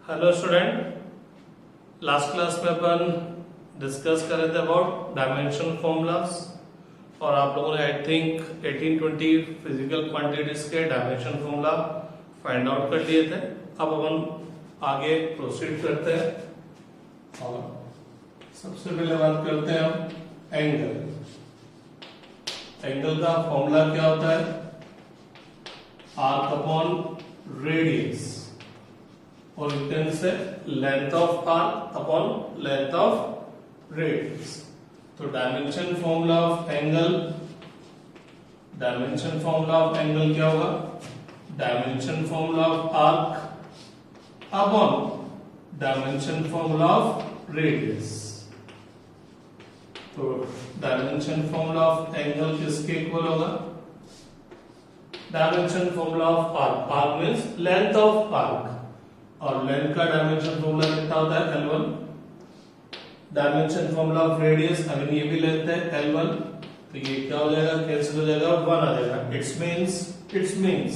Hello student, last class में अपन discuss कर रहे थे अबाउट डायमेंशन फॉर्मूलाज और आप लोगों ने आई थिंक 18-20 फिजिकल क्वांटिटीज के डायमेंशन फॉर्मूला फाइंड आउट कर लिए थे। अब अपन आगे प्रोसीड करते हैं और सबसे पहले बात करते हैं हम एंगल। एंगल का फॉर्मूला क्या होता है? आर्क अपॉन रेडियस और you can say length of arc upon length of radius। तो डायमेंशन फॉर्मूला ऑफ एंगल क्या होगा? Dimension formula of arc upon dimension formula of radius. तो डायमेंशन फॉर्मूला ऑफ एंगल किसके equal होगा? Dimension formula of arc. Arc means length of arc और length का dimension formula कितना होता है? L1। Dimension formula of radius, अगर ये भी लेते हैं L1 तो ये क्या हो जाएगा? कैंसिल हो जाएगा, 1 आ जाएगा। It's means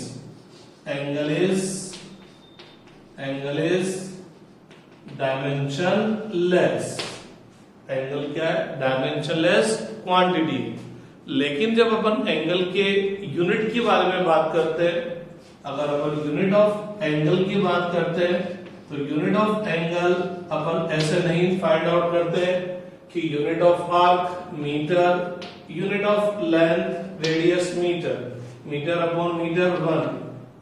angle is dimensionless. Angle क्या है? Dimensionless quantity. लेकिन जब अपन एंगल के यूनिट के बारे में बात करते हैं, अगर अपन यूनिट ऑफ एंगल की बात करते हैं तो यूनिट ऑफ एंगल अपन ऐसे नहीं फाइंड आउट करते कि unit of arc metre, unit of length radius metre upon metre 1।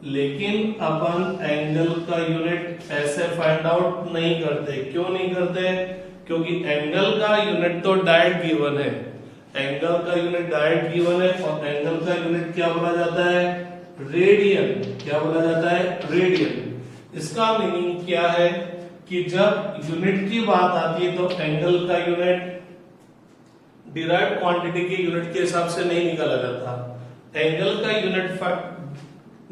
लेकिन अपन एंगल का यूनिट ऐसे फाइंड आउट नहीं करते। क्यों नहीं करते? क्योंकि एंगल का यूनिट तो डायरेक्ट गिवन है। एंगल का यूनिट डायरेक्ट गिवन है और एंगल का यूनिट क्या बोला जाता है? रेडियन। क्या बोला जाता है? रेडियन। इसका मीनिंग क्या है कि जब यूनिट की बात आती है तो एंगल का यूनिट डिराइव्ड क्वांटिटी के यूनिट के हिसाब से नहीं निकाला जाता। एंगल का यूनिट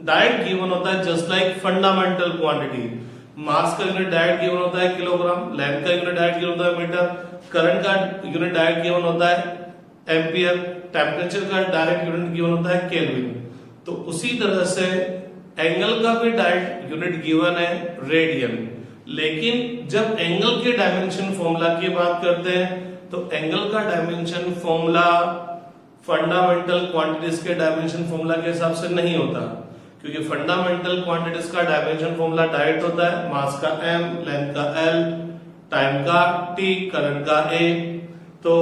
डायरेक्ट गिवन होता है, जस्ट लाइक फंडामेंटल क्वांटिटी। मास का यूनिट डायरेक्ट गिवन होता है किलोग्राम, लेंथ का यूनिट डायरेक्ट गिवन होता है मीटर, करंट का यूनिट डायरेक्ट गिवन होता है एम्पियर, टेम्परेचर का डायरेक्ट यूनिट गिवन होता है केल्विन। तो उसी तरह से एंगल का भी डायरेक्ट यूनिट गिवन है रेडियन। लेकिन जब एंगल के डायमेंशन फॉर्मूला की बात करते हैं तो एंगल का डायमेंशन फॉर्मूला फंडामेंटल क्वांटिटीज के डायमेंशन फॉर्मूला के हिसाब से नहीं होता, क्योंकि फंडामेंटल क्वांटिटीज का डायमेंशन फॉर्मूला डायरेक्ट होता है। मास का m, लेंथ का l, टाइम का t, करंट का a। तो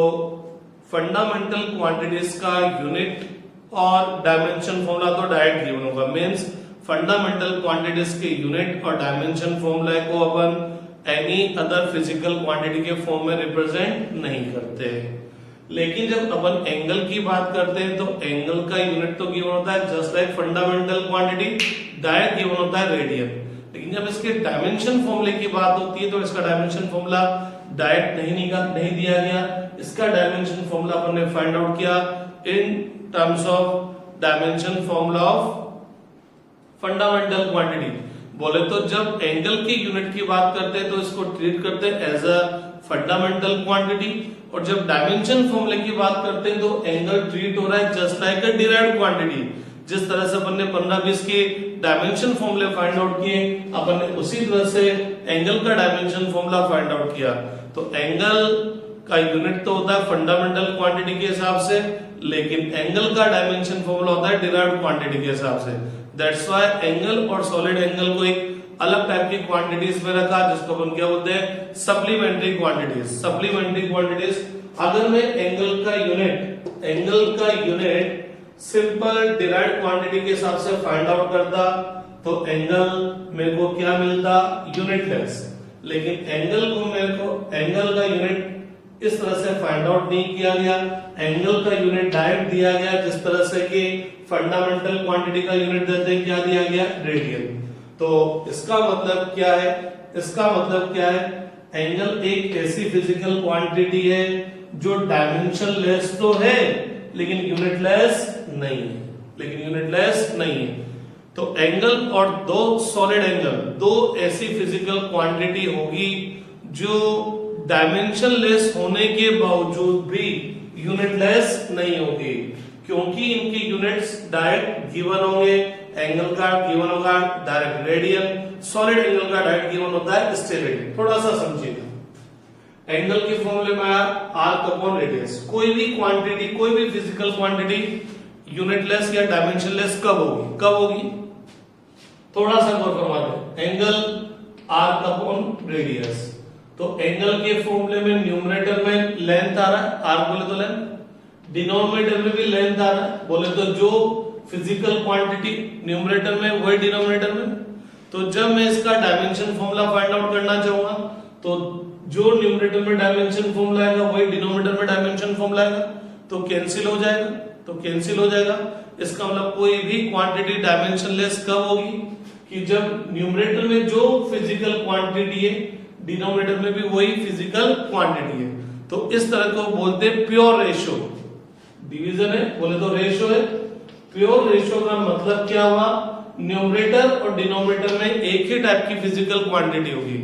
फंडामेंटल क्वांटिटीज का यूनिट और डायमेंशन फॉर्मूला तो डायरेक्ट गिवन होगा। मींस फंडामेंटल क्वांटिटीज के यूनिट और डायमेंशन फॉर्मूला को अपन एनी अदर फिजिकल क्वांटिटी के फॉर्म में रिप्रेजेंट नहीं करते। लेकिन जब अपन एंगल की बात करते हैं तो एंगल का यूनिट तो गिवन होता है, just like fundamental quantity direct given होता है रेडियन। लेकिन जब इसके डायमेंशन फॉर्मूले की बात होती है तो इसका डायमेंशन फॉर्मूला डायरेक्ट नहीं दिया गया। इसका डायमेंशन फॉर्मूला अपन ने फाइंड आउट किया in terms of dimension formula of fundamental quantity. बोले तो जब एंगल के यूनिट की बात करते हैं तो इसको ट्रीट करते हैं एज अ फंडामेंटल क्वांटिटी, और जब डायमेंशन फॉर्मूले की बात करते हैं तो एंगल ट्रीट हो रहा है जस्ट लाइक अ डिराइव्ड क्वांटिटी। जिस तरह से अपन ने 15-20 के डायमेंशन फॉर्मूले फाइंड आउट किए, अपन ने उसी तरह से एंगल का डायमेंशन फॉर्मूला फाइंड आउट किया। तो एंगल का यूनिट तो होता है फंडामेंटल क्वांटिटी के हिसाब से, लेकिन एंगल का डायमेंशन फॉर्मूला होता है डिराइव्ड क्वांटिटी के हिसाब से। दैट्स व्हाई एंगल और सॉलिड एंगल को एक अलग टाइप की क्वांटिटीज में रखा, जिसको अपन क्या बोलते हैं? Supplementary quantities. अगर मैं एंगल का यूनिट सिंपल डिराइव्ड क्वांटिटी के हिसाब से फाइंड आउट करता तो एंगल मेरे को क्या मिलता? यूनिटलेस। लेकिन एंगल का यूनिट इस तरह से फाइंड आउट नहीं किया गया। एंगल का यूनिट डायरेक्ट दिया गया, जिस तरह से कि फंडामेंटल क्वांटिटी का यूनिट देते हैं, क्या दिया गया? रेडियन। तो इसका मतलब क्या है? एंगल एक ऐसी फिजिकल क्वांटिटी है जो डायमेंशनलेस तो है लेकिन यूनिटलेस नहीं है। तो एंगल और दो ऐसी फिजिकल क्वांटिटी होगी जो डायमेंशनलेस होने के बावजूद भी यूनिटलेस नहीं होगी, क्योंकि इनके यूनिट्स डायरेक्ट गिवन होंगे एंगल का गिवन होगा डायरेक्ट रेडियन, सॉलिड एंगल का डायरेक्ट गिवन होता है स्टेरेडियन। थोड़ा सा समझिएगा। एंगल के फॉर्मूले में आया आर्क अपॉन रेडियस। कोई भी क्वांटिटी, कोई भी फिजिकल क्वांटिटी यूनिटलेस या डायमेंशनलेस कब होगी? कब होगी? थोड़ा सा गौर फरमा दें। एंगल आर्क अपॉन रेडियस, तो एंगल के फॉर्मूले में न्यूमरेटर में लेंथ आ रहा है, आर्क बोले तो लेंथ, डिनोमिनेटर में भी लेंथ आ रहा है, बोले तो जो फिजिकल क्वांटिटी न्यूमरेटर में वही डिनोमिनेटर में। तो जब मैं इसका डायमेंशन फॉर्मूला फाइंड आउट करना चाहूंगा तो जो न्यूमरेटर में डायमेंशन फॉर्मूला आएगा वही डिनोमिनेटर में डायमेंशन फॉर्मूला आएगा, तो कैंसिल हो जाएगा, तो कैंसिल हो जाएगा। इसका मतलब कोई भी क्वांटिटी डायमेंशनलेस कब होगी? कि जब न्यूमरेटर में जो फिजिकल क्वांटिटी है डिनोमिनेटर में भी वही फिजिकल क्वांटिटी है। तो इस तरह को बोलते हैं प्योर रेशियो। डिवीजन है बोले तो रेशियो है। प्योर रेशियो का मतलब क्या हुआ? न्यूमरेटर और डिनोमिनेटर में एक ही टाइप की फिजिकल क्वांटिटी होगी,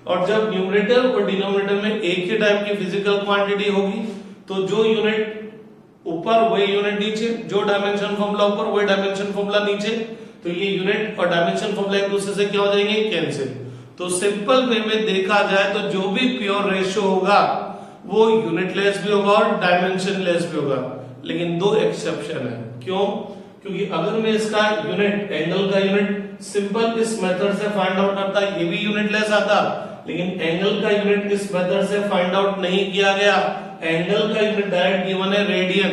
और जब न्यूमरेटर और डिनोमिनेटर में एक ही टाइप की फिजिकल क्वांटिटी होगी तो जो यूनिट ऊपर वही यूनिट नीचे, जो डायमेंशन फॉर्मूला ऊपर वही डायमेंशन फॉर्मूला नीचे, तो ये यूनिट और डायमेंशन फॉर्मूला एक दूसरे से क्या हो जाएंगे? कैंसिल। तो सिंपल वे में देखा जाए तो जो भी प्योर रेशियो होगा वो यूनिटलेस भी होगा और डायमेंशनलेस भी होगा, लेकिन दो एक्सेप्शन है। क्यों? क्योंकि अगर मैं इसका यूनिट, एंगल का यूनिट सिंपल इस मेथड से फाइंड आउट करता, ये भी यूनिटलेस आता, लेकिन एंगल का यूनिट इस मेथड से फाइंड आउट नहीं किया गया। एंगल का यूनिट डायरेक्ट गिवन है रेडियन।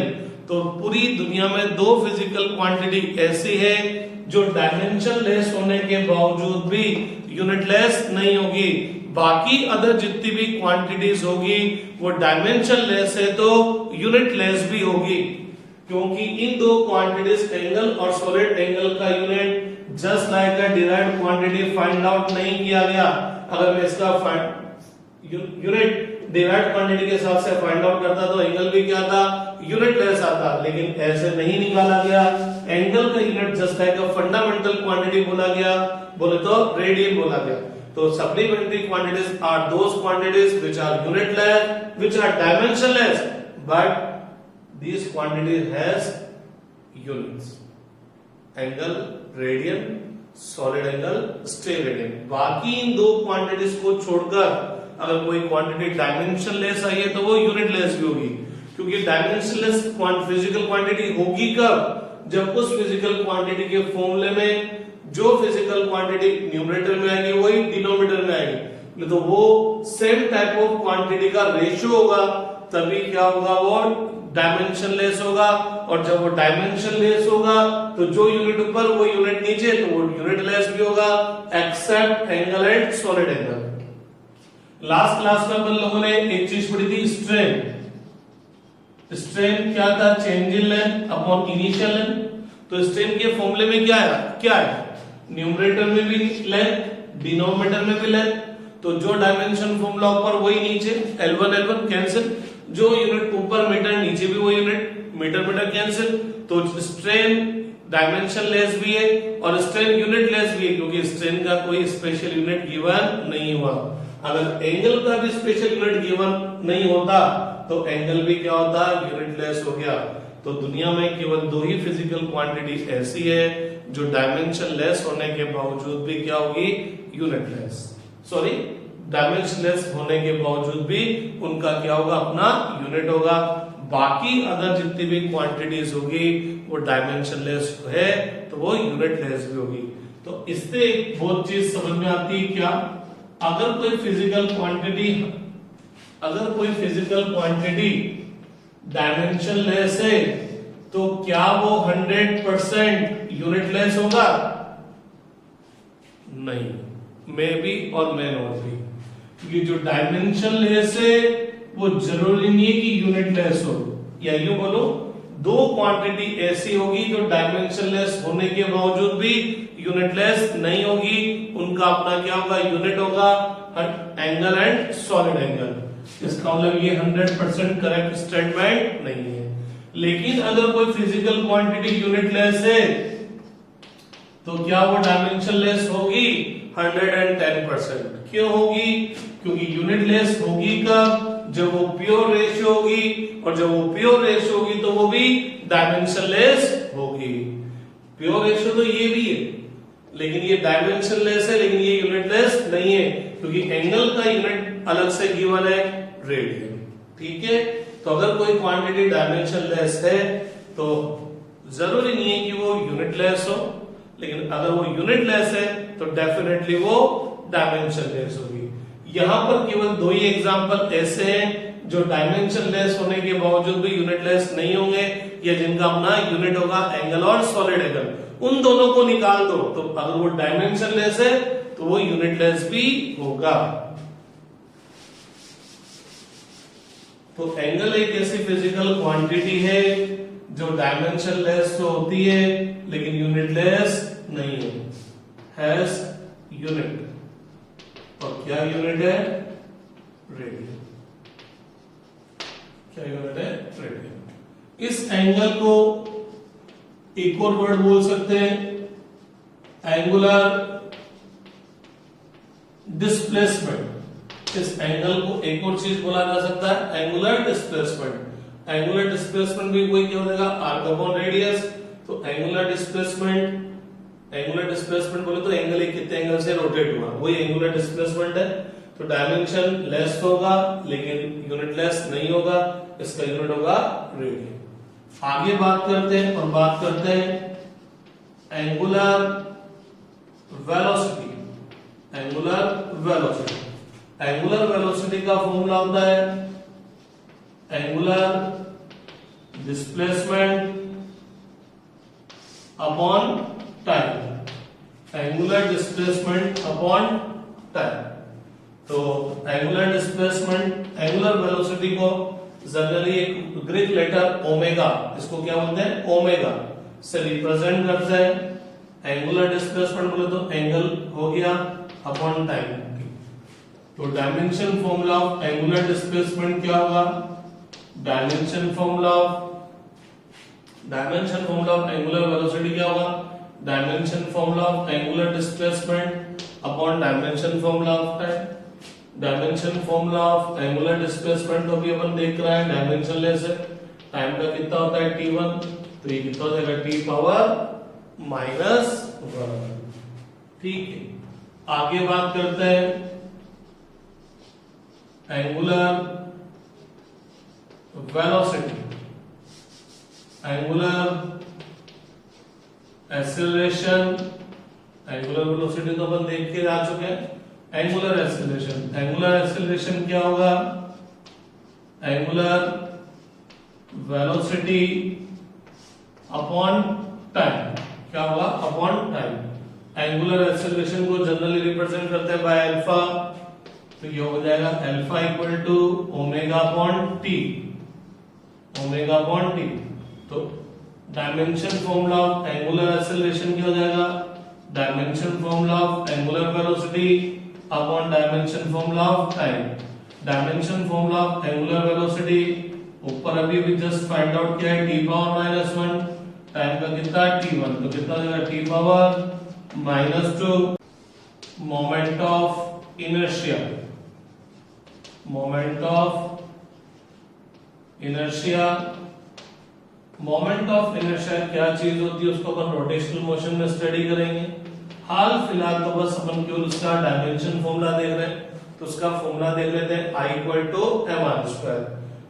तो पूरी दुनिया में दो फिजिकल क्वांटिटी ऐसी है जो डायमेंशनलेस होने के बावजूद भी यूनिटलेस नहीं होगी। बाकी अदर जितनी भी क्वांटिटीज होगी वो डायमेंशनलेस है तो यूनिटलेस भी होगी, क्योंकि इन दो क्वांटिटीज एंगल और सॉलिड एंगल का यूनिट जस्ट लाइक अ डिराइव्ड क्वांटिटी फाइंड आउट नहीं किया गया। अगर मैं इसका यूनिट डिराइव्ड क्वांटिटी के हिसाब से फाइंड आउट करता तो एंगल भी क्या था? यूनिटलेस आता, लेकिन ऐसे नहीं निकाला गया। एंगल का unit just like a fundamental quantity बोला गया, बोले तो रेडियन बोला गया। तो supplementary quantities are those quantities which are unitless, which are dimensionless, but these quantities has units. Angle radian, solid angle steradian. बाकी इन दो क्वांटिटीज को छोड़कर अगर कोई क्वांटिटी डायमेंशनलेस आई है तो वो यूनिटलेस भी होगी, क्योंकि डायमेंशनलेस फिजिकल क्वांटिटी होगी कब? जब उस फिजिकल क्वांटिटी के फॉर्मूले में जो फिजिकल क्वांटिटी न्यूमरेटर में आएगी वही डिनोमिनेटर में आएगी, तो वो सेम टाइप ऑफ क्वांटिटी का रेशियो होगा, तभी क्या होगा? वो डायमेंशनलेस होगा। और जब वो डायमेंशनलेस होगा तो जो यूनिट ऊपर वो यूनिट नीचे, तो वो यूनिटलेस भी होगा except angle and solid angle. Last class में अपन लोगों ने एक चीज पढ़ी थी, स्ट्रेन। स्ट्रेन क्या था? Change in length upon initial length. तो स्ट्रेन के फॉर्मूले में क्या है? क्या है? न्यूमरेटर में भी लेंथ, डिनोमिनेटर में भी लेंथ, तो जो डायमेंशन फॉर्मूला ऊपर वही नीचे, L1 L1 कैंसिल, जो यूनिट ऊपर मीटर नीचे भी वही यूनिट, मीटर मीटर कैंसिल। तो स्ट्रेन डायमेंशनलेस भी है और स्ट्रेन यूनिटलेस भी है, क्योंकि स्ट्रेन का कोई स्पेशल यूनिट गिवन नहीं हुआ। अगर एंगल का भी स्पेशल यूनिट गिवन नहीं होता तो एंगल भी क्या होता? यूनिटलेस हो गया। तो दुनिया में केवल दो ही फिजिकल क्वांटिटी ऐसी है जो डायमेंशनलेस होने के बावजूद भी क्या होगी? यूनिटलेस, सॉरी डायमेंशनलेस होने के बावजूद भी उनका क्या होगा? अपना यूनिट होगा। बाकी अदर जितनी भी क्वांटिटीज होगी वो डायमेंशनलेस है तो वो यूनिटलेस भी होगी। तो इससे एक बहुत चीज समझ में आती है क्या? अगर कोई फिजिकल क्वांटिटी डायमेंशनलेस है तो क्या वो 100% यूनिटलेस होगा? नहीं, मे बी और मे नॉट भी, क्योंकि जो डायमेंशनलेस है वो जरूरी नहीं है कि यूनिटलेस हो। या यूं बोलो, दो क्वांटिटी ऐसी होगी जो डायमेंशनलेस होने के बावजूद भी यूनिटलेस नहीं होगी, उनका अपना क्या होगा? यूनिट होगा, एंगल एंड सॉलिड एंगल। इसका मतलब ये 100% करेक्ट स्टेटमेंट नहीं है। लेकिन अगर कोई फिजिकल क्वांटिटी यूनिटलेस है तो क्या वो डायमेंशनलेस होगी? 110%। क्यों होगी? क्योंकि यूनिटलेस होगी कब? जब वो प्योर रेशियो होगी, और जब वो प्योर रेशियो होगी तो वो भी डायमेंशनलेस होगी। प्योर रेशियो तो ये भी है, लेकिन ये डायमेंशनलेस है, लेकिन ये यूनिटलेस नहीं है, क्योंकि एंगल का यूनिट अलग से गिवन है, रेडियन। ठीक है, तो अगर कोई क्वांटिटी डायमेंशनलेस है तो जरूरी नहीं है कि वो यूनिटलेस हो, लेकिन अगर वो यूनिटलेस है तो डेफिनेटली वो डायमेंशनलेस होगी। यहां पर केवल दो ही एग्जांपल ऐसे हैं जो डायमेंशनलेस होने के बावजूद भी यूनिटलेस नहीं होंगे, या जिनका अपना यूनिट होगा एंगल और सॉलिड एंगल। उन दोनों को निकाल दो, तो अगर वो डायमेंशनलेस है तो वो यूनिटलेस भी होगा। तो एंगल एक ऐसी फिजिकल क्वांटिटी है जो डायमेंशनलेस तो होती है लेकिन यूनिटलेस नहीं है, हैज यूनिट। और क्या यूनिट है? रेडियन। क्या यूनिट है? रेडियन। इस एंगल को एक और वर्ड बोल सकते हैं, एंगुलर डिस्प्लेसमेंट। इस एंगल को एक और चीज बोला जा सकता है, एंगुलर डिस्प्लेसमेंट। एंगुलर डिस्प्लेसमेंट भी वही क्या हो जाएगा? Arc upon radius. तो एंगुलर डिस्प्लेसमेंट बोले तो एंगल एक कितने एंगल से रोटेट हुआ, वही एंगुलर डिस्प्लेसमेंट है। तो डायमेंशन लेस होगा लेकिन यूनिटलेस नहीं होगा, इसका यूनिट होगा रेडियन। आगे बात करते हैं और बात करते हैं angular velocity. Angular velocity, angular velocity का फॉर्मूला होता है angular displacement upon time. Angular displacement upon time. तो एंगुलर डिस्प्लेसमेंट, एंगुलर वेलोसिटी को जनरली एक ग्रीक लेटर ओमेगा, इसको क्या बोलते हैं? ओमेगा से रिप्रेजेंट करते हैं। एंगुलर डिस्प्लेसमेंट बोले तो एंगल हो गया अपॉन टाइम। तो dimension formula of angular displacement क्या होगा? Dimension formula of angular velocity क्या होगा? Dimension formula of angular displacement upon dimension formula of time. Dimension formula of angular displacement तो भी अपन देख रहे हैं, डायमेंशनलेस है। टाइम का कितना होता है? t1, तो ये कितना हो जाएगा? t power -1। ठीक है, आगे बात करते हैं angular velocity, angular acceleration. Angular velocity तो अपन देख के आ चुके हैं। एंगुलर एक्सेलरेशन, एंगुलर एक्सेलरेशन क्या होगा? Angular velocity upon time. क्या होगा? Upon time. एंगुलर एक्सेलरेशन को जनरली रिप्रेजेंट करते हैं बाय अल्फा, तो ये हो जाएगा alpha equal to omega upon T. Omega upon T. तो dimension formula of angular acceleration क्या हो जाएगा? Dimension formula of angular velocity upon dimension formula of time. Dimension formula of angular velocity ऊपर अभी भी जस्ट फाइंड आउट किया है, t power -1। Time का कितना? t1, तो कितना हो जाएगा? t power -2। Moment of inertia, moment of inertia. Moment of inertia क्या चीज होती है उसको अपन रोटेशनल मोशन में स्टडी करेंगे। हाल फिलहाल तो बस अपन केवल उसका डायमेंशन फॉर्मूला देख रहे हैं, तो उसका फॉर्मूला देख लेते हैं, I = mr²।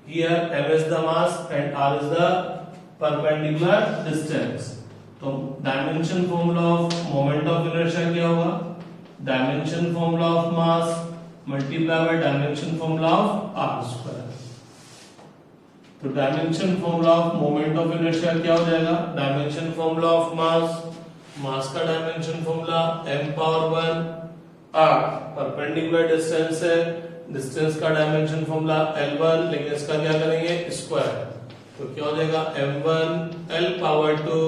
Here m is the mass and r is the perpendicular distance। तो dimension formula of moment of inertia क्या होगा? Dimension formula of mass multiply by dimension formula of r²। तो dimension formula of moment of inertia क्या हो जाएगा? Dimension formula of मास, मास का dimension formula m power 1 r, perpendicular distance है, distance का dimension formula L1, लेकिन इसका क्या करेंगे? स्क्वायर। तो क्या हो जाएगा? m1 L पावर 2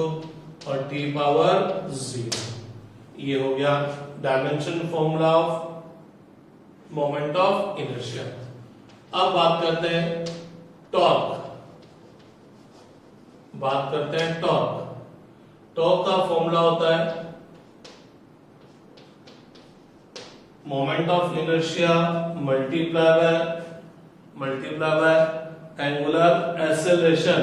और t पावर 0। ये हो गया dimension formula of moment of inertia. अब बात करते हैं टॉर्क। बात करते हैं टॉर्क। टॉर्क का फॉर्मूला होता है moment of inertia multiply by angular acceleration.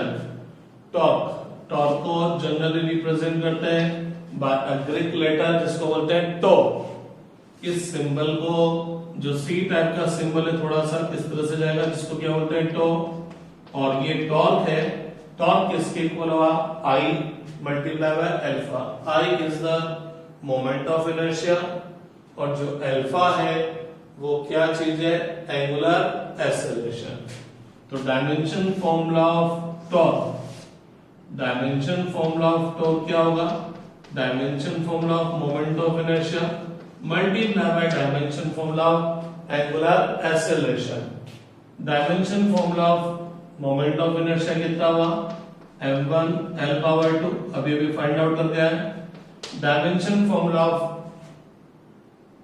Torque torque को जनरली रिप्रेजेंट करते हैं बाय ग्रीक लेटर जिसको बोलते हैं टो। इस सिंबल को जो सी टाइप का सिंबल है थोड़ा सा इस तरह से जाएगा जिसको क्या बोलते हैं टो। और ये टॉर्क है, टॉर्क किसके इक्वल हुआ I multiply by alpha. I is the moment of inertia और जो अल्फा है वो क्या चीज है, एंगुलर एक्सेलरेशन। तो dimension formula of torque, dimension formula of torque क्या होगा, dimension formula of moment of inertia multiply by dimension formula of angular acceleration. Dimension formula of moment of inertia कितना हुआ m1 l पावर 2, अभी find out कर दिया है। Dimension formula of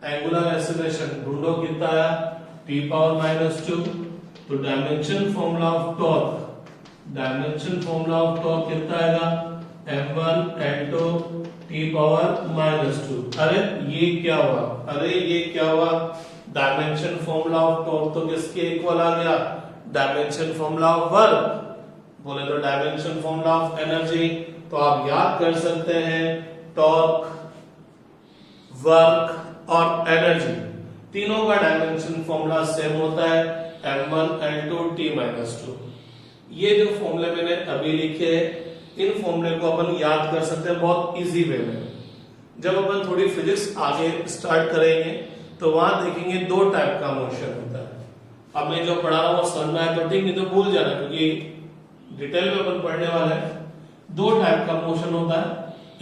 angular acceleration ढूंढो कितना आया t पावर -2। तो dimension formula of torque, dimension formula of torque कितना आएगा m1 l2 t पावर -2। अरे ये क्या हुआ, अरे ये क्या हुआ, डायमेंशन फॉर्मूला ऑफ टॉर्क तो किसके इक्वल आ गया, डायमेंशन फॉर्मूला ऑफ वर्क, बोले तो डायमेंशन फॉर्मूला ऑफ एनर्जी। तो आप याद कर सकते हैं टॉर्क, वर्क और एनर्जी तीनों का डायमेंशन फॉर्मूला सेम होता है m1 l2 t -2। ये जो फॉर्मूले मैंने अभी लिखे इन फॉर्मूले को अपन याद कर सकते हैं बहुत इजी वे में। जब अपन थोड़ी फिजिक्स आगे स्टार्ट करेंगे तो वहां देखेंगे दो टाइप का मोशन होता है। अब मैं जो पढ़ा रहा हूँ समझ में आया तो ठीक, नहीं तो भूल जाना क्योंकि डिटेल में अपन पढ़ने वाले हैं। दो टाइप का मोशन होता है,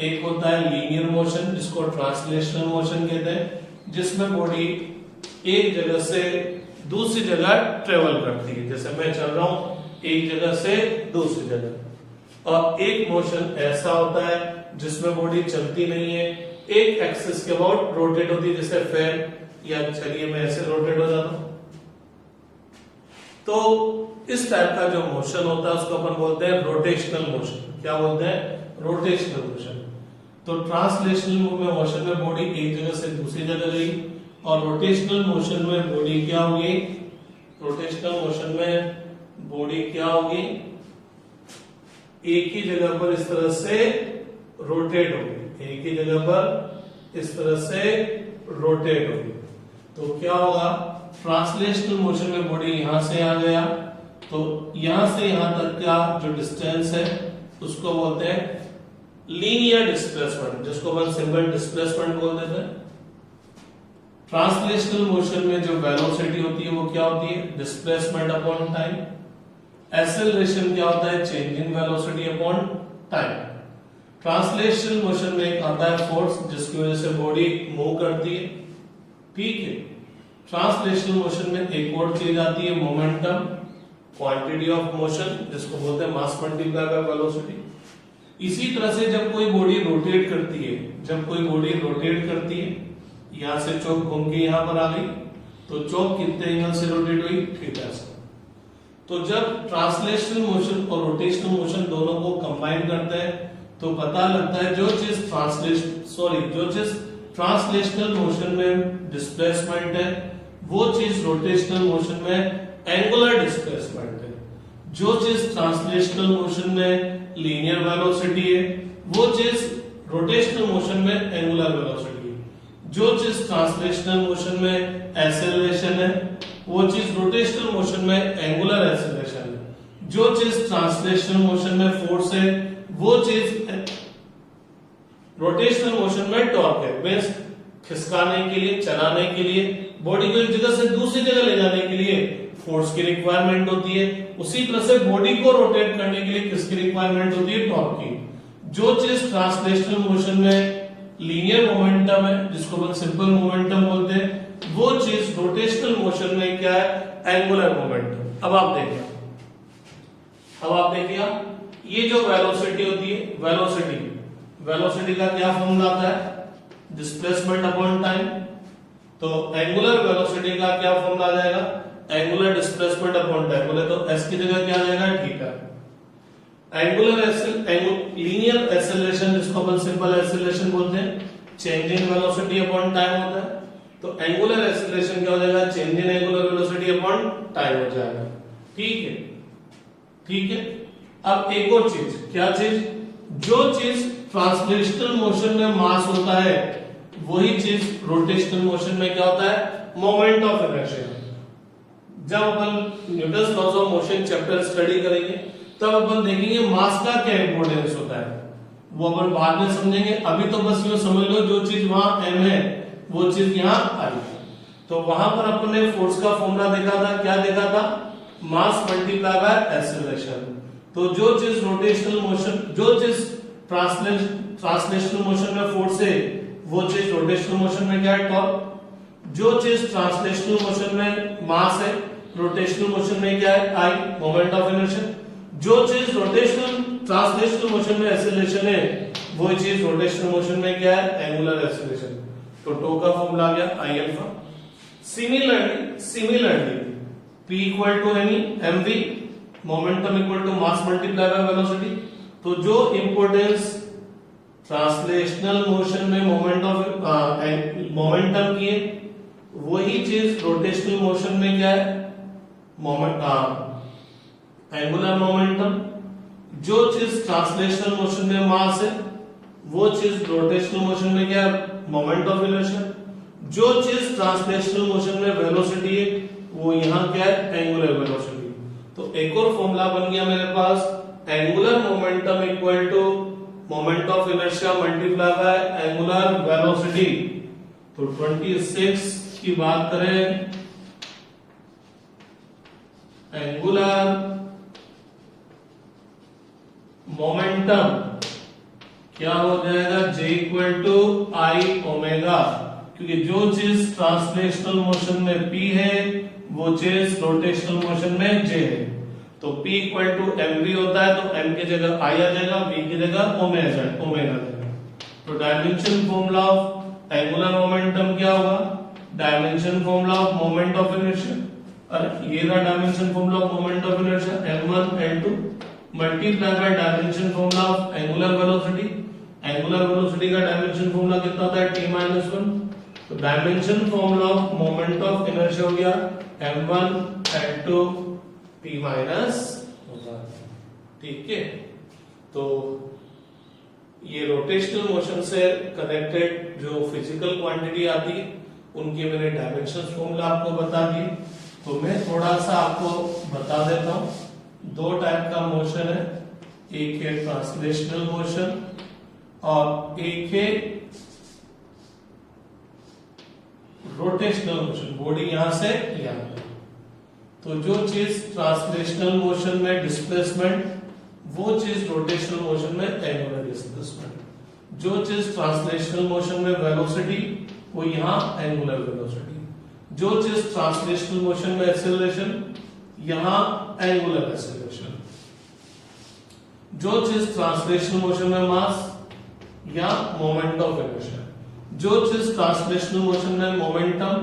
एक होता है लीनियर मोशन जिसको ट्रांसलेशनल मोशन कहते हैं, जिसमें बॉडी एक जगह से दूसरी जगह ट्रेवल करती है। जैसे मैं चल रहा हूं एक जगह से दूसरी जगह। और एक मोशन ऐसा होता है जिसमें बॉडी चलती नहीं है, एक एक्सिस के अबाउट रोटेट होती है, जैसे फैन, या चलिए मैं ऐसे रोटेट हो जाता हूं। तो इस टाइप का जो मोशन होता है उसको अपन बोलते हैं रोटेशनल मोशन। क्या बोलते हैं, रोटेशनल मोशन। तो ट्रांसलेशनल मोशन में बॉडी एक जगह से दूसरी जगह गई और रोटेशनल मोशन में बॉडी क्या होगी, रोटेशनल मोशन में बॉडी क्या होगी, एक ही जगह पर इस तरह से रोटेट होगी, एक ही जगह पर इस तरह से रोटेट होगी। तो क्या होगा, ट्रांसलेशनल मोशन में बॉडी यहां से आ गया तो यहां से यहां तक का जो डिस्टेंस है उसको बोलते हैं लीनियर डिस्प्लेसमेंट, जिसको अपन सिंपल डिस्प्लेसमेंट बोल देते हैं। ट्रांसलेशनल मोशन में जो वेलोसिटी होती है वो क्या होती है, डिस्प्लेसमेंट अपॉन टाइम। एक्सेलरेशन क्या होता है, change in velocity upon time. Translational motion में एक आता है फोर्स जिसकी वजह से बॉडी मूव करती है, ठीक है। ट्रांसलेशनल मोशन में एक और चीज आती है मोमेंटम, क्वांटिटी ऑफ मोशन जिसको बोलते हैं मास मल्टीप्लाई बाय वेलोसिटी। इसी तरह से जब कोई बॉडी रोटेट करती है, जब कोई बॉडी रोटेट करती है, यहां से चौक घूम के यहां पर आ गई तो चौक कितने एंगल से रोटेट हुई, थीटा से। तो जब ट्रांसलेशनल मोशन और रोटेशनल मोशन दोनों को कंबाइन करते हैं तो पता लगता है जो चीज ट्रांसलेशनल मोशन में डिस्प्लेसमेंट है वो चीज रोटेशनल मोशन में एंगुलर डिस्प्लेसमेंट है। जो चीज ट्रांसलेशनल मोशन में लीनियर वेलोसिटी है वो चीज रोटेशनल मोशन में एंगुलर वेलोसिटी है। जो चीज ट्रांसलेशनल मोशन में एक्सेलरेशन है वो चीज रोटेशनल मोशन में एंगुलर एक्सेलरेशन है। जो चीज ट्रांसलेशनल मोशन में फोर्स है वो चीज रोटेशनल मोशन में टॉर्क है। मींस खिसकाने के लिए, चलाने के लिए, बॉडी को एक जगह से दूसरी जगह ले जाने के लिए फोर्स की रिक्वायरमेंट होती है। उसी तरह से बॉडी को रोटेट करने के लिए किसकी रिक्वायरमेंट होती है, टॉर्क की। जो चीज ट्रांसलेशनल मोशन में लीनियर मोमेंटम है जिसको अपन सिंपल मोमेंटम बोलते हैं, वो चीज रोटेशनल मोशन में क्या है, एंगुलर मोमेंटम। अब आप देखिए ये जो वेलोसिटी होती है, वेलोसिटी का क्या फॉर्मूला आता है, डिस्प्लेसमेंट अपॉन टाइम। तो एंगुलर वेलोसिटी का क्या फॉर्मूला आ जाएगा, एंगुलर डिस्प्लेसमेंट अपॉन टाइम। बोले तो s की जगह क्या आ जाएगा, थीटा। लीनियर एक्सेलरेशन जिसको अपन सिंपल एक्सेलरेशन बोलते हैं, change in velocity upon time होता है। तो एंगुलर एक्सेलरेशन क्या हो जाएगा, change in angular velocity upon time हो जाएगा। ठीक है। अब एक और चीज, क्या चीज, जो चीज ट्रांसलेशनल मोशन में मास होता है वही चीज रोटेशनल मोशन में क्या होता है, मोमेंट ऑफ इनर्शिया। जब अपन Newton's laws of motion chapter study करेंगे तब अपन देखेंगे मास का क्या इंपॉर्टेंस होता है, वो अपन बाद में समझेंगे। अभी तो बस यूं समझ लो जो चीज वहां m है वो चीज यहाँ आई। तो वहां पर अपन ने फोर्स का फॉर्मूला देखा था, क्या देखा था, मास मल्टीप्लाई बाय एक्सेलरेशन। तो जो चीज रोटेशनल मोशन, जो चीज ट्रांसलेशनल मोशन में फोर्स है वो चीज रोटेशनल मोशन में क्या है, टॉर्क। जो चीज ट्रांसलेशनल मोशन में मास है रोटेशनल मोशन में क्या है, आई, मोमेंट ऑफ इनर्शिया। जो चीज ट्रांसलेशनल मोशन में एक्सेलरेशन है वो चीज रोटेशनल मोशन में क्या है, एंगुलर एक्सेलरेशन। तो टो का फॉर्मूला आ गया I alpha. Similarly P equal to mv, momentum equal to mass multiply by velocity. तो जो इंपॉर्टेंस ट्रांसलेशनल मोशन में मोमेंटम की है वही चीज रोटेशनल मोशन में क्या है, एंगुलर मोमेंटम। जो चीज ट्रांसलेशनल मोशन में मास है वो चीज रोटेशनल मोशन में क्या है, मोमेंट ऑफ इनर्शिया। जो चीज ट्रांसलेशनल मोशन में वेलोसिटी है वो यहाँ क्या है, एंगुलर वेलोसिटी। तो एक और फॉर्मूला बन गया मेरे पास, angular momentum equal to moment of inertia multiply by angular velocity. तो 26 की बात करें, एंगुलर मोमेंटम क्या हो जाएगा, J equal to I omega, क्योंकि जो चीज ट्रांसलेशनल मोशन में P है वो चीज रोटेशनल मोशन में J है। तो P इक्वल टू mv होता है तो m की जगह I आ जाएगा, v की जगह ओमेगा जाएगा। तो dimension formula of angular momentum क्या होगा, dimension formula of moment of inertia, अरे ये रहा dimension formula of moment of inertia m1 n2 multiply by dimension formula of angular velocity. Angular velocity का डायमेंशन फॉर्मूला कितना होता है, t-1। तो dimension formula of moment of inertia हो गया m1 n2 t-1। ठीक है, तो ये रोटेशनल मोशन से कनेक्टेड जो फिजिकल क्वांटिटी आती है उनके मैंने डायमेंशन फॉर्मूला आपको बता दिए। तो मैं थोड़ा सा आपको बता देता हूं, दो टाइप का मोशन है, एक है ट्रांसलेशनल मोशन और एक है रोटेशनल मोशन, बॉडी यहां से यहां। तो जो चीज ट्रांसलेशनल मोशन में डिस्प्लेसमेंट वो चीज रोटेशनल मोशन में एंगुलर डिस्प्लेसमेंट। जो चीज ट्रांसलेशनल मोशन में वेलोसिटी वो यहां एंगुलर वेलोसिटी। जो चीज ट्रांसलेशनल मोशन में एक्सेलरेशन यहां एंगुलर एक्सेलरेशन। जो चीज ट्रांसलेशनल मोशन में मास या मोमेंट ऑफ इनर्शिया। जो चीज ट्रांसलेशनल मोशन में मोमेंटम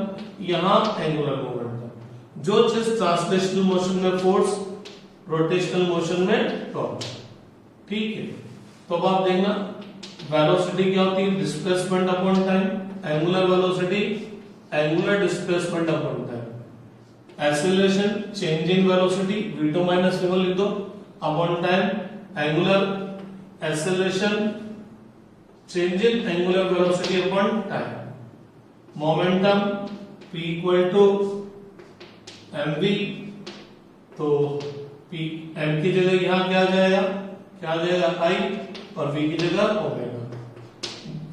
यहां एंगुलर मोमेंटम। जो चीज ट्रांसलेशनल मोशन में फोर्स रोटेशनल मोशन में टॉर्क। ठीक है, तो अब आप देखना वेलोसिटी क्या होती है, displacement upon time. Angular velocity angular displacement upon time. Acceleration change in velocity v2 minus v1 लिख दो upon time. Angular acceleration change in angular velocity upon time. Momentum p equal to mv, तो p m की जगह यहां क्या आ जाएगा, क्या आ जाएगा i और v की जगह omega.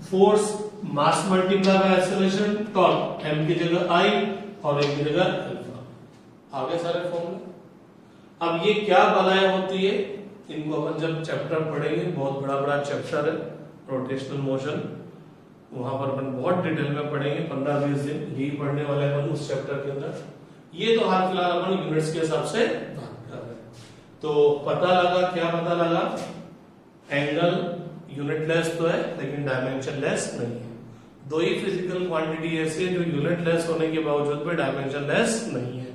Force mass multiply bye acceleration torque, m की जगह i और a की जगह अल्फा। आगे सारे फॉर्मूले। अब ये क्या बलाएं होती है इनको अपन जब चैप्टर पढ़ेंगे, बहुत बड़ा चैप्टर है रोटेशनल मोशन, वहां पर अपन बहुत डिटेल में पढ़ेंगे, 15-20 दिन यही पढ़ने वाले अपन उस चैप्टर के अंदर। ये तो हाल फिलहाल अपन यूनिट्स के हिसाब से बात कर रहे हैं। तो पता लगा, क्या पता लगा, एंगल यूनिटलेस तो है लेकिन डायमेंशनलेस नहीं है। दो ही फिजिकल क्वांटिटी ऐसी है जो यूनिटलेस होने के बावजूद भी डायमेंशनलेस नहीं है,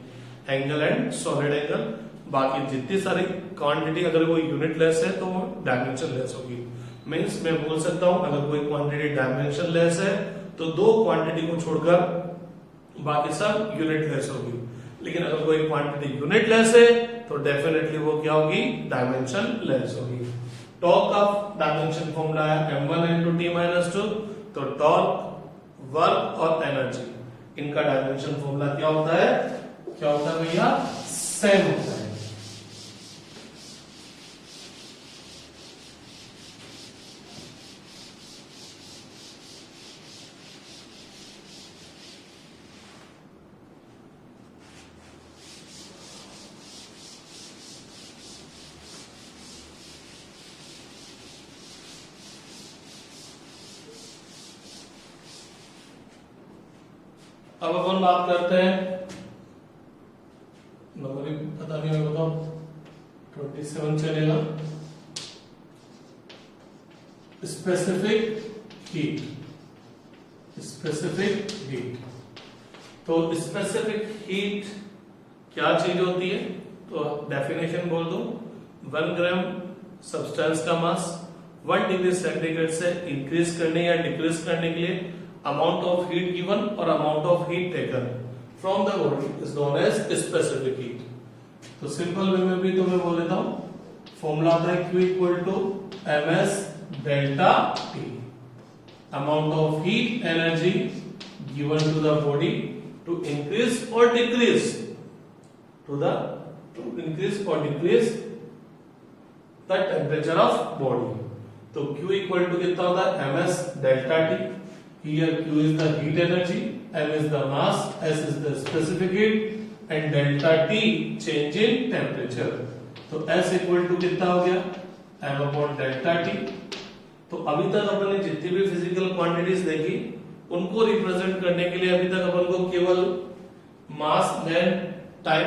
एंगल एंड सॉलिड एंगल। बाकी जितनी सारी क्वांटिटी अगर वो यूनिटलेस है तो वो डायमेंशनलेस होगी। मींस मैं बोल सकता हूं अगर कोई क्वांटिटी डायमेंशनलेस है तो दो क्वांटिटी को छोड़कर बाकी सब यूनिटलेस होगी। लेकिन अगर कोई क्वांटिटी यूनिटलेस है तो डेफिनेटली वो क्या होगी, डायमेंशनलेस होगी। टॉर्क का डायमेंशन फॉर्मूला है m1 into t minus 2, तो टॉर्क, वर्क और एनर्जी, इनका डायमेंशन फॉर्मूला क्या होता है भैया, सेम होता है। अब अपन बात करते हैं, नंबर पता नहीं है, बताओ 27 चलेगा। स्पेसिफिक हीट, तो स्पेसिफिक हीट क्या चीज होती है, तो डेफिनेशन बोल दो, 1 ग्राम सब्सटेंस का मास 1 डिग्री सेंटीग्रेड से इंक्रीज करने या डिक्रीज करने के लिए amount of heat given और amount of heat taken from the body is known as specific heat। तो सिंपल वे में भी तो मैं बोल देता हूं, फॉर्मूला आता है Q equal to ms delta T, amount of heat energy given to the body to increase or decrease the temperature of body। तो Q इक्वल टू कितना होता है, ms delta T। Here Q is the heat energy, m is the mass, s is the specific heat and delta T change in temperature। तो s equal to कितना हो गया, m upon delta T। तो अभी तक अपन ने जितनी भी फिजिकल क्वांटिटीज देखी उनको रिप्रेजेंट करने के लिए अभी तक अपन को केवल मास, लेंथ, टाइम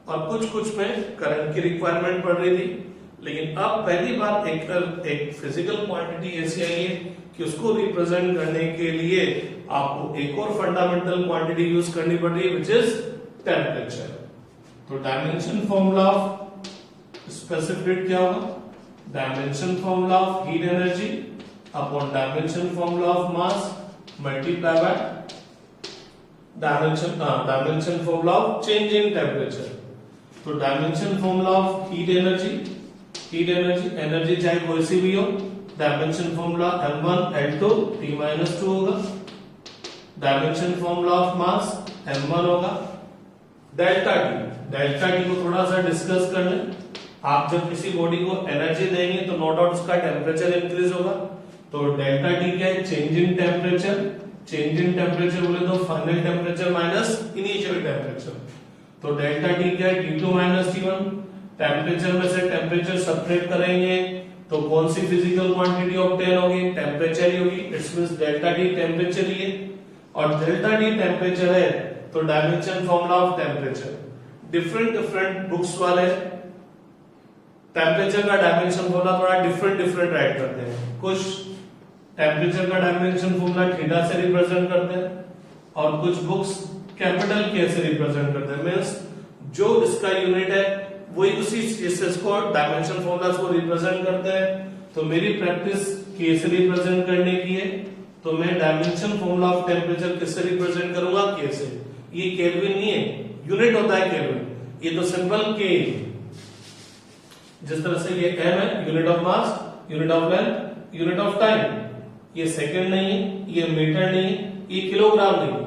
और कुछ में करंट की रिक्वायरमेंट पड़ रही थी, लेकिन अब पहली बार एक फिजिकल क्वांटिटी ऐसी आई है कि उसको रिप्रेजेंट करने के लिए आपको एक और फंडामेंटल क्वांटिटी यूज करनी पड़ रही है, विच इज टेम्परेचर। तो डायमेंशन फॉर्मूला ऑफ स्पेसिफिक क्या होगा, dimension formula of heat energy upon dimension formula of mass multiply by dimension formula of change in temperature. तो dimension formula of heat energy चाहे कोई सी भी हो, dimension formula m1 L2 T minus 2 होगा, dimension formula of mass m1 होगा, delta T को थोड़ा सा डिस्कस कर लें। आप जब किसी बॉडी को एनर्जी देंगे तो नो डाउट उसका टेम्परेचर इंक्रीज होगा, तो डेल्टा टी क्या है, चेंज इन टेम्परेचर बोले तो final temperature minus initial temperature. तो डेल्टा टी क्या है, T2 minus T1, टेम्परेचर में से टेम्परेचर सब्ट्रैक्ट करेंगे तो कौन सी फिजिकल क्वांटिटी ऑब्टेन होगी, टेम्परेचर ही होगी। It's means delta T temperature ही है, और डेल्टा टी टेम्परेचर है तो dimension formula of temperature. Different books वाले टेम्परेचर का डायमेंशन फॉर्मूला थोड़ा डिफरेंट राइट करते हैं। कुछ टेम्परेचर का डायमेंशन फॉर्मूला थीटा से रिप्रेजेंट करते हैं और कुछ बुक्स कैपिटल के से रिप्रेजेंट करते हैं। मींस जो इसका यूनिट है वही उसी चीज को डायमेंशन फॉर्मूला को रिप्रेजेंट करते हैं। तो मेरी प्रैक्टिस के से रिप्रेजेंट करने की है, तो मैं डायमेंशन फॉर्मूला ऑफ टेम्परेचर किससे रिप्रेजेंट करूंगा, के से। ये केल्विन नहीं है, यूनिट होता है केल्विन, ये तो सिंपल के। जिस तरह से ये m है, unit of mass, unit of length, unit of time, ये सेकंड नहीं है, ये मीटर नहीं है, ये किलोग्राम नहीं है,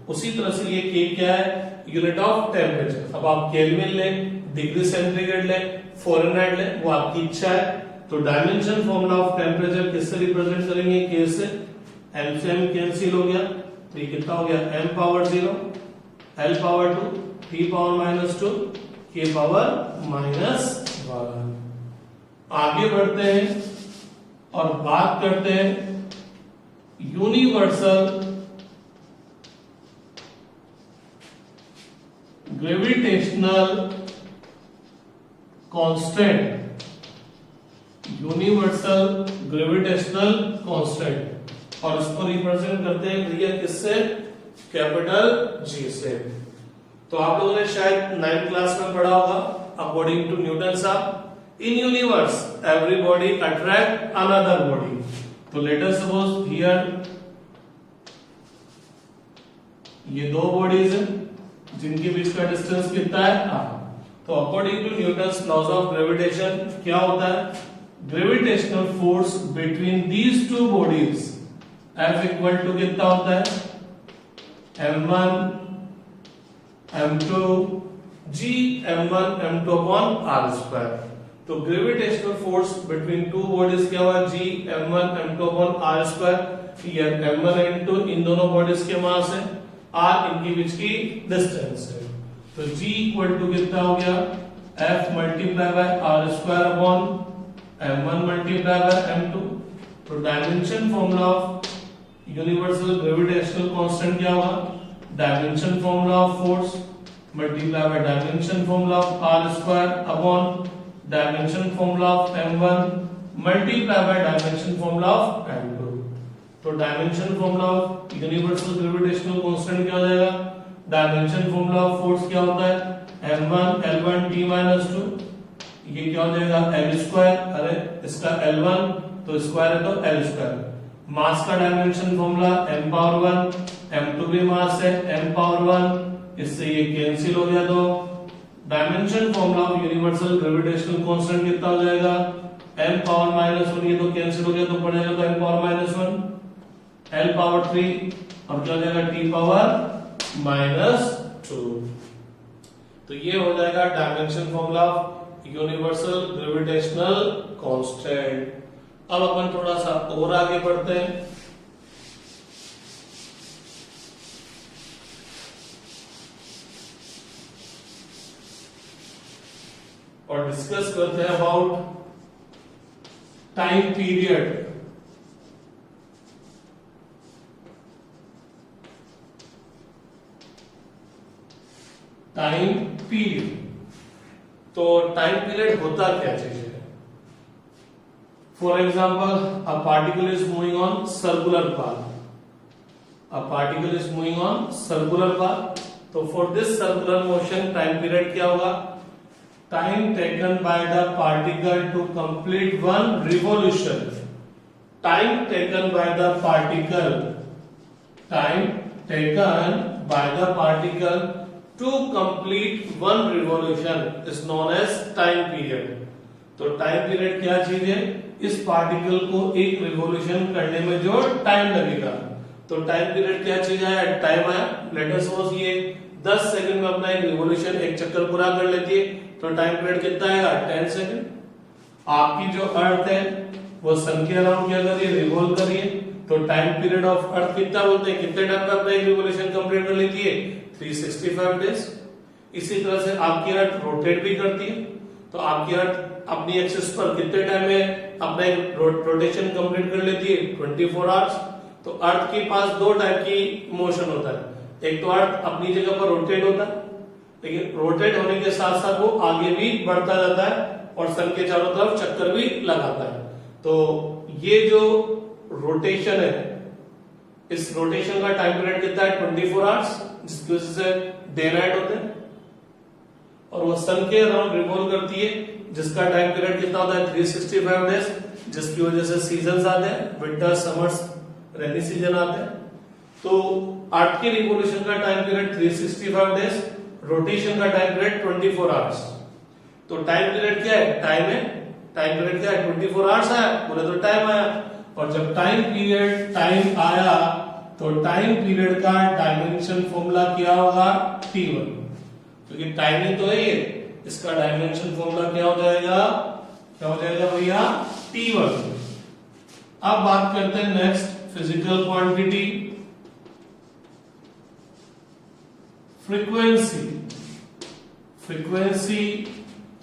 उसी तरह से ये के क्या है, यूनिट ऑफ टेम्परेचर। अब आप केल्विन लें, डिग्री सेंटीग्रेड ले, फ़ारेनहाइट ले, वो आपकी इच्छा है। तो डायमेंशन फॉर्मूला ऑफ टेम्परेचर किससे रिप्रेजेंट करेंगे, के से। m से m कैंसिल हो गया तो ये कितना हो गया, m power 0, l power 2, t power -2, k power -1। आगे बढ़ते हैं और बात करते हैं universal gravitational constant, universal gravitational constant, और इसको रिप्रेजेंट करते हैं भैया किससे, कैपिटल G से। तो आप लोगों ने शायद 9th क्लास में पढ़ा होगा, अकॉर्डिंग टू न्यूटन सा, in universe every body attract another body. तो लेट अस सपोज हियर ये दो बॉडीज हैं जिनके बीच का डिस्टेंस कितना है, r। तो according to Newton's laws of gravitation क्या होता है, gravitational force between these two bodies F equal to कितना होता है m1 m2 g m1 m2 upon r square. तो gravitational force between two bodies क्या हुआ g m1 m2 upon r square. ये m1 m2 इन दोनों बॉडीज के मास है, r इनके बीच की डिस्टेंस है। तो g इक्वल टू कितना हो गया F multiply by r square upon m1 multiply by m2। तो dimension formula of universal gravitational constant क्या होगा, dimension formula of force multiply by dimension formula of r square upon dimension formula of m1 multiply by dimension formula of m2। तो dimension formula of universal gravitational constant क्या हो जाएगा, dimension formula of force क्या होता है m1 L1 t-2, ये क्या हो जाएगा L स्क्वायर, अरे इसका L1 तो स्क्वायर है तो L स्क्वायर। मास का dimension formula m power 1, m2 भी मास है m पावर 1, इससे ये कैंसिल हो गया। तो dimension formula of universal gravitational constant कितना हो जाएगा m पावर -1, ये तो कैंसिल हो गया तो पड़ जाएगा तो m पावर -1 L पावर 3 और क्या हो जाएगा t पावर -2। तो ये हो जाएगा dimension formula of universal gravitational constant. अब अपन थोड़ा सा और आगे बढ़ते हैं और डिस्कस करते हैं about time period. Time period, तो टाइम पीरियड होता क्या चीज है। For example a particle is moving on circular path, a particle is moving on circular path. तो for this circular motion time period क्या होगा, time taken by the particle to complete one revolution. Time taken by the particle, time taken by the particle to complete one revolution is known as time period. तो time period क्या चीज है, इस particle को एक revolution करने में जो टाइम लगेगा। तो टाइम पीरियड क्या चीज है, टाइम है। लेट अस सपोज ये 10 सेकंड में अपना एक रिवॉल्यूशन एक चक्कर पूरा कर लेती है, तो टाइम पीरियड कितना आएगा 10 सेकंड। आपकी जो अर्थ है वो सन के अराउंड क्या कर रही है, रिवॉल्व कर रही है। तो टाइम पीरियड ऑफ अर्थ कितना बोलते हैं, कितने टाइम में अपना एक रिवॉल्यूशन कंप्लीट कर लेती है, 365 डेज। इसी तरह से आपकी अर्थ रोटेट भी करती है, तो आपकी अर्थ अपनी एक्सिस पर कितने टाइम में अपना एक रोटेशन कंप्लीट कर लेती है, 24 आवर्स। तो अर्थ के पास दो टाइप की मोशन होता है, एक तो अर्थ अपनी जगह पर रोटेट होता है, लेकिन रोटेट होने के साथ साथ वो आगे भी बढ़ता जाता है और सन के चारों तरफ चक्कर भी लगाता है। तो ये जो रोटेशन है, इस रोटेशन का टाइम पीरियड कितना है, 24 आवर्स, जिसकी वजह से डे नाइट होते हैं। और वो सन के अराउंड रिवॉल्व करती है, जिसका टाइम पीरियड कितना होता है, 365 डेज, जिसकी वजह से सीजन्स आते हैं, विंटर, समर्स, रेनी सीजन आते हैं। तो अर्थ के रिवॉल्यूशन का टाइम पीरियड 365 डेज, रोटेशन का टाइम पीरियड 24 आवर्स। तो टाइम पीरियड क्या है, टाइम है। टाइम पीरियड क्या है, 24 आवर्स आया, बोले तो टाइम आया। और जब टाइम पीरियड टाइम आया तो टाइम पीरियड का डायमेंशन फॉर्मूला क्या होगा, t1, क्योंकि टाइम ही तो है ये, इसका डायमेंशन फॉर्मूला क्या हो जाएगा, क्या हो जाएगा भैया, t1। अब बात करते हैं next physical quantity, frequency. Frequency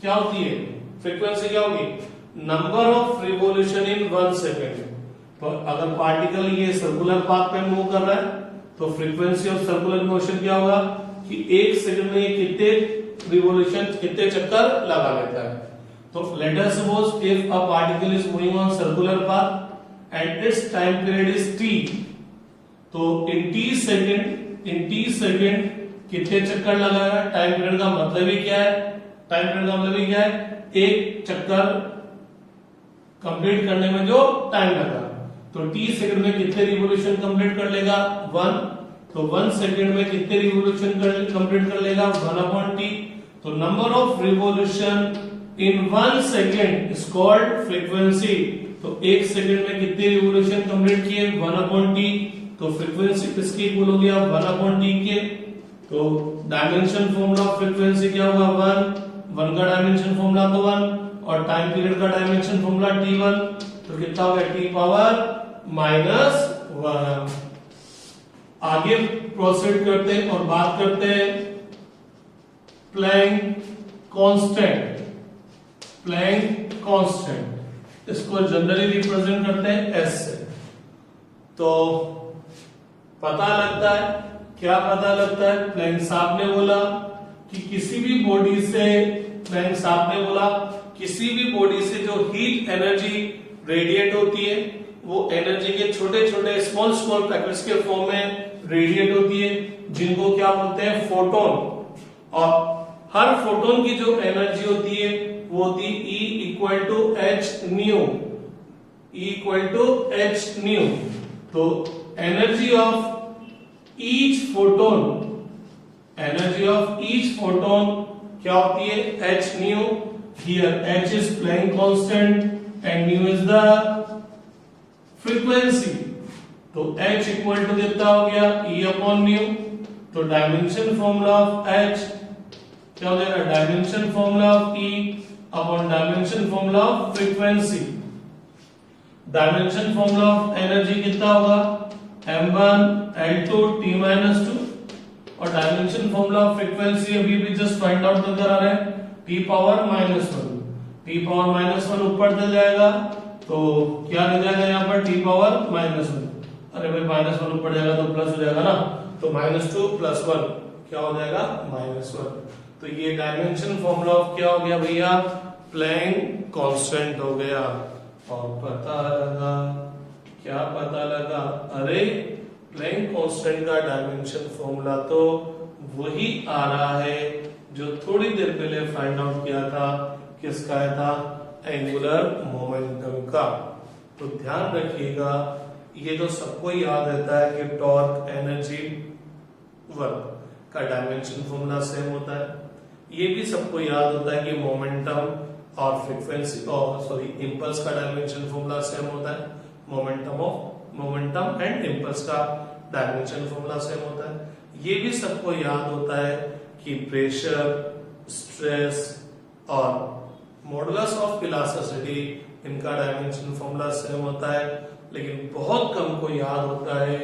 क्या होती है, फ्रीक्वेंसी क्या होगी, number of revolution in 1 second. तो अगर पार्टिकल ये सर्कुलर पाथ पे मूव कर रहा है तो फ्रीक्वेंसी ऑफ सर्कुलर मोशन क्या होगा कि 1 सेकंड में ये कितने रिवॉल्यूशन, कितने चक्कर लगा लेता है। तो let us suppose if a particle is moving on circular path and it's time period is t, तो इन t सेकंड कितने चक्कर लगाएगा। टाइम पीरियड का मतलब ही क्या है, टाइम पीरियड का मतलब ही क्या है, एक चक्कर कंप्लीट करने में जो टाइम लगा। तो t सेकंड में कितने रिवॉल्यूशन कंप्लीट कर लेगा, 1। तो 1 सेकंड में कितने रिवॉल्यूशन कंप्लीट कर लेगा, 1/t। तो number of revolution in 1 second is called frequency. तो 1 सेकेंड में कितने रिवोल्यूशन कंप्लीट किए 1/t, तो फ्रीक्वेंसी किसके इक्वल हो गया 1/t के। तो डायमेंशन फॉर्मूला ऑफ फ्रीक्वेंसी क्या होगा 1 का डायमेंशन फॉर्मूला तो 1 और टाइम पीरियड का डायमेंशन फॉर्मूला t1, तो कितना हो गया t पावर -1। आगे प्रोसीड करते हैं और बात करते हैं प्लैंक कांस्टेंट। प्लैंक कांस्टेंट इसको जनरली रिप्रेजेंट करते हैं s से। तो पता लगता है, क्या पता लगता है, प्लैंक साहब ने बोला कि किसी भी बॉडी से, प्लैंक साहब ने बोला किसी भी बॉडी से जो हीट एनर्जी रेडिएट होती है वो एनर्जी के छोटे छोटे स्मॉल पैकेट्स के फॉर्म में रेडिएट होती है, जिनको क्या बोलते हैं फोटोन। और हर फोटोन की जो एनर्जी होती है वो होती है E equal to h nu. E equal to h nu. तो energy of each photon, energy of each photon क्या होती है h nu. Here h is Planck constant and nu is the frequency. तो h इक्वल टू कितना हो गया E upon nu. तो dimension formula of h क्या हो जाएगा dimension formula of E upon dimension formula of frequency. Dimension formula of energy कितना होगा m1 L2 T-2 और डायमेंशन फॉर्मूला ऑफ फ्रीक्वेंसी अभी भी जस्ट फाइंड आउट कर रहे हैं T पावर -1। T पावर -1 ऊपर चल जाएगा तो क्या रह जाएगा यहाँ पर T पावर -1। अरे भाई -1 ऊपर जाएगा तो प्लस हो जाएगा ना, तो -2 + 1 क्या हो जाएगा -1। तो ये डायमेंशन फॉर्मूला ऑफ क्या हो गया भैया प्लैंक कांस्टेंट हो गया। और पता लगा, क्या पता लगा, अरे प्लैंक कांस्टेंट का डायमेंशन फॉर्मूला तो वही आ रहा है जो थोड़ी देर पहले फाइंड आउट किया था। किसका था एंगुलर मोमेंटम का। तो ध्यान रखिएगा ये तो सबको याद रहता है कि टॉर्क एनर्जी वर्क का डायमेंशन फॉर्मूला सेम होता है। ये भी सबको याद होता है कि मोमेंटम और फ्रीक्वेंसी और सॉरी इंपल्स का डायमेंशन फॉर्मूला सेम होता है। मोमेंटम एंड इंपल्स का डायमेंशन फॉर्मूला सेम होता है। ये भी सबको याद होता है कि प्रेशर, स्ट्रेस और मॉडुलस ऑफ इलास्टिसिटी इनका डायमेंशन फॉर्मूला सेम होता है। लेकिन बहुत कम को याद होता है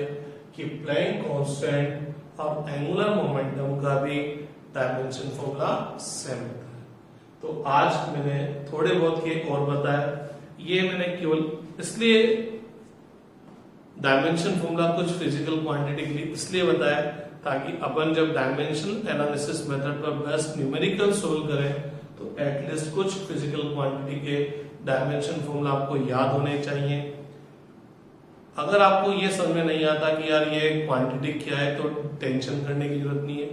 कि प्लैंक कांस्टेंट और एंगुलर मोमेंटम का भी डायमेंशन फॉर्मूला सेम होता है। तो आज मैंने थोड़े बहुत के और बताया। ये मैंने केवल इसलिए डायमेंशन फॉर्मूला कुछ फिजिकल क्वांटिटी के लिए इसलिए बताया ताकि अपन जब डायमेंशन एनालिसिस मेथड पर बेस्ट न्यूमेरिकल सोल्व करें तो एटलीस्ट कुछ फिजिकल क्वांटिटी के डायमेंशन फॉर्मूला आपको याद होने चाहिए। अगर आपको ये समझ में नहीं आता कि यार ये क्वांटिटी क्या है तो टेंशन करने की जरूरत नहीं है।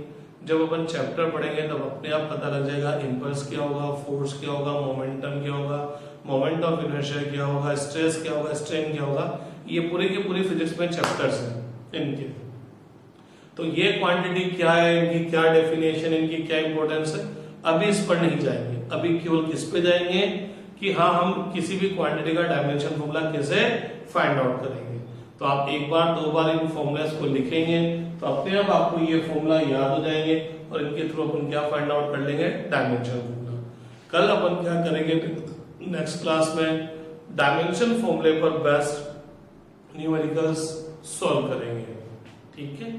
जब अपन चैप्टर पढ़ेंगे तब अपने आप पता लग जाएगा इम्पल्स क्या होगा, फोर्स क्या होगा, मोमेंटम क्या होगा, मोमेंट ऑफ इनर्शिया क्या होगा, स्ट्रेस क्या होगा, स्ट्रेन क्या होगा। ये पूरी की पूरी फिजिक्स में चैप्टर्स हैं इनके। तो ये क्वांटिटी क्या है, इनकी क्या डेफिनेशन, इनकी क्या इंपॉर्टेंस है, अभी इस पर नहीं जाएंगे। अभी केवल किस पे जाएंगे कि हाँ हम किसी भी क्वांटिटी का डायमेंशन फॉर्मूला कैसे फाइंड आउट करेंगे। तो आप एक बार दो बार इन फॉर्मूलास को लिखेंगे तो अपने आप आपको ये फॉर्मूला याद हो जाएंगे और इनके थ्रू अपन क्या फाइंड आउट कर लेंगे डायमेंशन फॉर्मूला। कल अपन क्या करेंगे नेक्स्ट क्लास में डायमेंशन फॉर्मूले पर बेस्ट न्यूमेरिकल्स सॉल्व करेंगे। ठीक है।